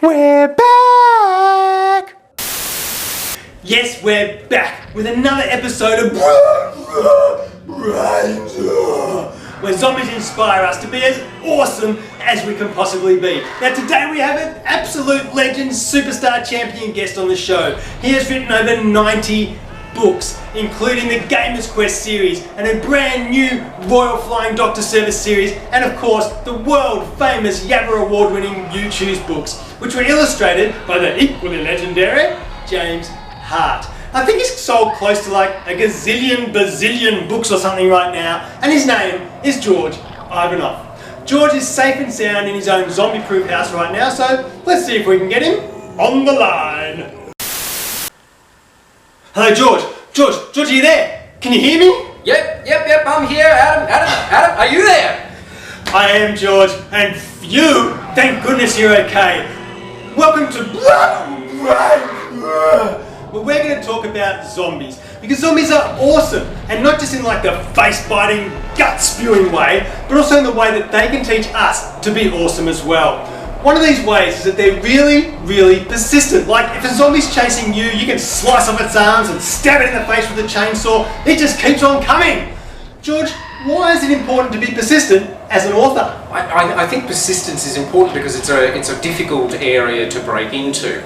We're back! Yes, we're back with another episode of where zombies inspire us to be as awesome as we can possibly be. Now today we have an absolute legend, superstar champion guest on the show. He has written over 90 books, including the Gamer's Quest series and a brand new Royal Flying Doctor Service series, and of course the world famous Yabba award-winning YouTube's books, which were illustrated by the equally legendary James Hart. I think he's sold close to like a bazillion books or something right now, and his name is George Ivanoff. George is safe and sound in his own zombie-proof house right now, so let's see if we can get him on the line. Hello, George. George, are you there? Can you hear me? Yep, I'm here. Adam, are you there? I am, George, and you, thank goodness you're okay. Welcome to... Well, we're going to talk about zombies, because zombies are awesome, and not just in like the face-biting, gut-spewing way, but also in the way that they can teach us to be awesome as well. One of these ways is that they're really persistent. Like, if a zombie's chasing you, you can slice off its arms and stab it in the face with a chainsaw. It just keeps on coming. George, why is it important to be persistent as an author? I think persistence is important because it's a difficult area to break into.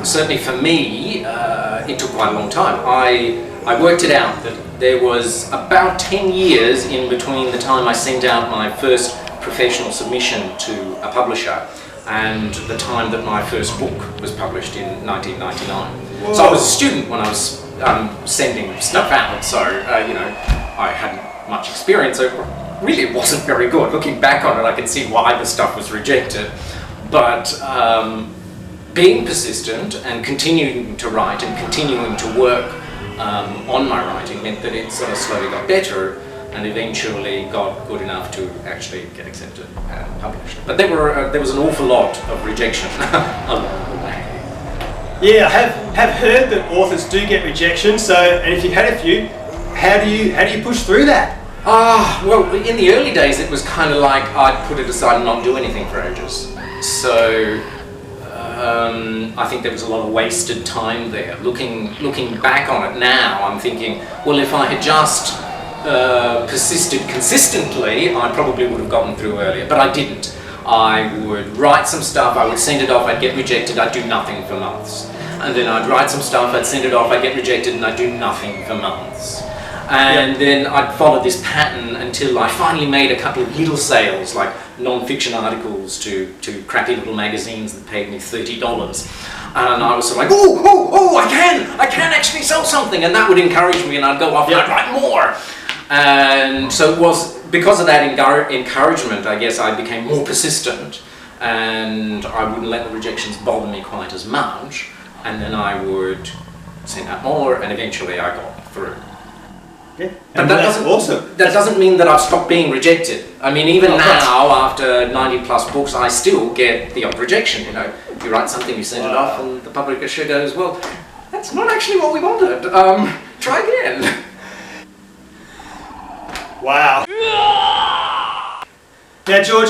Certainly for me, it took quite a long time. I worked it out that there was about 10 years in between the time I sent out my first professional submission to a publisher and the time that my first book was published in 1999. Whoa. So I was a student when I was sending stuff out, so I hadn't much experience, so really it wasn't very good. Looking back on it, I can see why the stuff was rejected, but being persistent and continuing to write and continuing to work on my writing meant that it sort of slowly got better and eventually got good enough to actually get accepted and published. But there was an awful lot of rejection along the way. Yeah, I have heard that authors do get rejection. So, and if you've had a few, how do you push through that? Well, in the early days, it was kind of like I'd put it aside and not do anything for ages. So I think there was a lot of wasted time there. Looking back on it now, I'm thinking, well, if I had just persisted consistently, I probably would have gotten through earlier, but I didn't. I would write some stuff, I would send it off, I'd get rejected, I'd do nothing for months. And then I'd write some stuff, I'd send it off, I'd get rejected, and I'd do nothing for months. And then I'd follow this pattern until I finally made a couple of little sales, like non-fiction articles to crappy little magazines that paid me $30. And I was sort of like, I can actually sell something, and that would encourage me, and I'd go off and I'd write more. And so it was because of that encouragement, I guess, I became more persistent, and I wouldn't let the rejections bother me quite as much, and then I would send out more, and eventually I got through. Yeah. But that doesn't mean that I've stopped being rejected. I mean, even now, after 90 plus books, I still get the odd rejection. You write something, you send it off, and the publisher goes, well, that's not actually what we wanted. Try again. Wow. Now, George,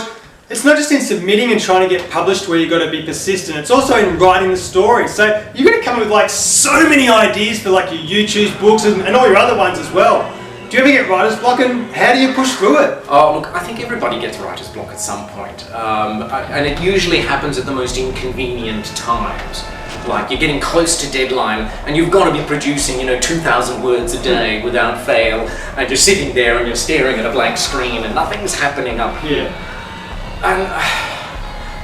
it's not just in submitting and trying to get published where you've got to be persistent, it's also in writing the story. So you're going to come up with like so many ideas for like your YouTube's books and all your other ones as well. Do you ever get writer's block, and how do you push through it? Oh, look, I think everybody gets writer's block at some point. And it usually happens at the most inconvenient times. Like you're getting close to deadline and you've got to be producing 2,000 words a day without fail, and you're sitting there and you're staring at a blank screen and nothing's happening up here. And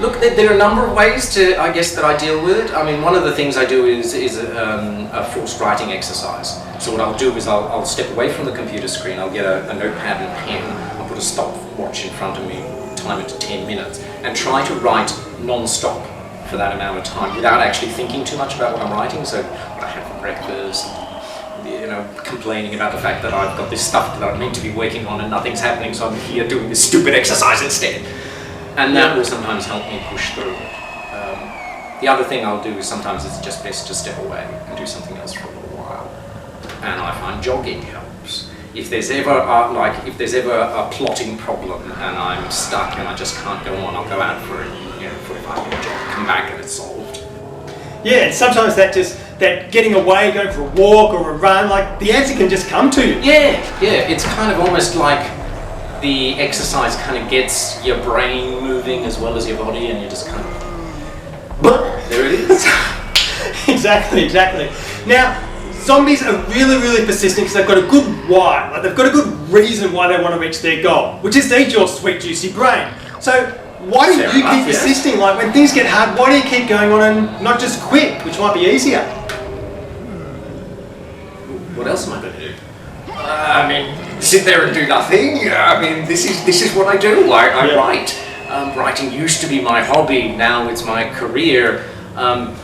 look, there are a number of ways that I deal with it. I mean, one of the things I do is a forced writing exercise. So what I'll do is I'll step away from the computer screen, I'll get a notepad and pen, I'll put a stopwatch in front of me, time it to 10 minutes, and try to write non-stop for that amount of time without actually thinking too much about what I'm writing. So what I have for breakfast, complaining about the fact that I've got this stuff that I'm meant to be working on and nothing's happening, so I'm here doing this stupid exercise instead. And that will sometimes help me push through it. The other thing I'll do is sometimes it's just best to step away and do something else for a little while. And I find jogging helps. If there's ever a plotting problem and I'm stuck and I just can't go on, I'll go out for a 45-minute jog, come back and it's solved. Yeah, and sometimes that getting away, going for a walk or a run, like the answer can just come to you. Yeah, it's kind of almost like the exercise kind of gets your brain moving as well as your body, and you just kind of, there it is. Exactly. Now, zombies are really persistent because they've got a good why. Like they've got a good reason why they want to reach their goal, which is to eat your sweet juicy brain. So why do you keep persisting? Like when things get hard, why do you keep going on and not just quit, which might be easier? What else am I going to do? I mean, sit there and do nothing. I mean, this is what I do. I write. Writing used to be my hobby. Now it's my career. I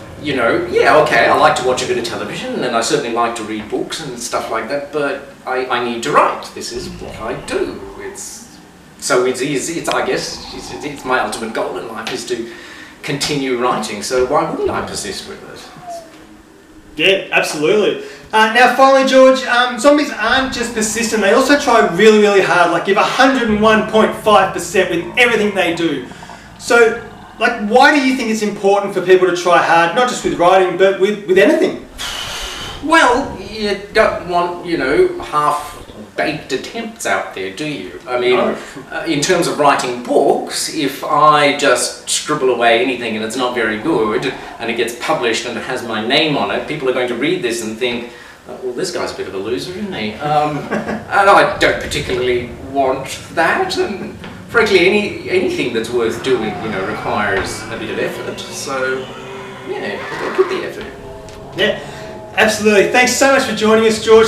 like to watch a bit of television, and I certainly like to read books and stuff like that. But I need to write. This is what I do. It's my ultimate goal in life is to continue writing. So why wouldn't I persist with it? Yeah, absolutely. Now finally, George, zombies aren't just persistent, they also try really hard, like give 101.5% with everything they do. So, like, why do you think it's important for people to try hard, not just with writing, but with anything? Well, you don't want, half-baked attempts out there, do you? I mean, in terms of writing books, if I just scribble away anything and it's not very good, and it gets published and it has my name on it, people are going to read this and think, well, this guy's a bit of a loser, isn't he? And I don't particularly want that, and frankly, anything that's worth doing, requires a bit of effort. So, yeah, I've got to put the effort in. Yeah, absolutely. Thanks so much for joining us, George.